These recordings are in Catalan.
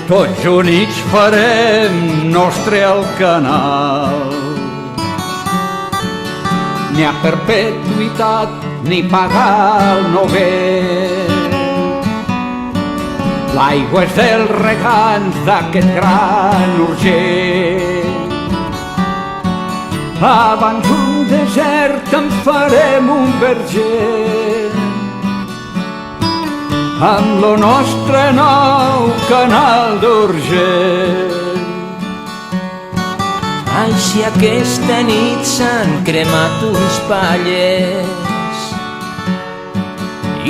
Tots units farem nostre el canal. Ni a perpetuïtat ni pagar el novel. L'aigua és dels regants d'aquest gran urgell. Abans un desert en farem un verger, amb lo nostre nou canal d'Urgell. Així aquesta nit s'han cremat uns pallers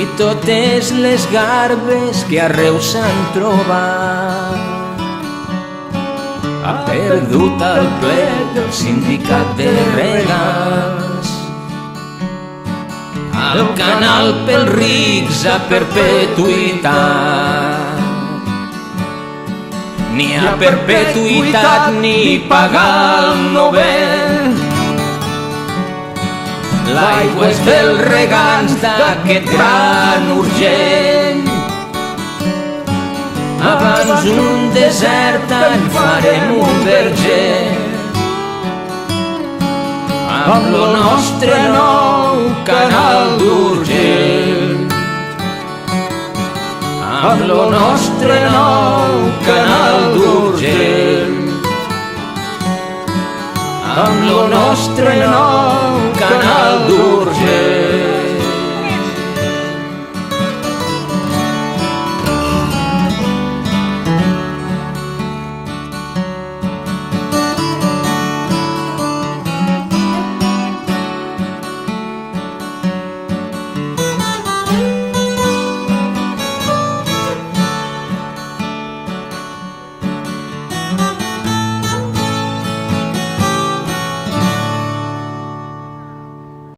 i totes les garbes que arreu s'han trobat. Ha perdut el ple del sindicat de regants. El canal pels rics a perpetuïtat. Ni a perpetuïtat ni pagar el novel. L'aigua és dels regants d'aquest gran Urgell. Abans un desert en farem un verger, amb lo nostre nou canal d'Urgell. Amb lo nostre nou canal d'Urgell. Amb lo nostre nou canal d'Urgell.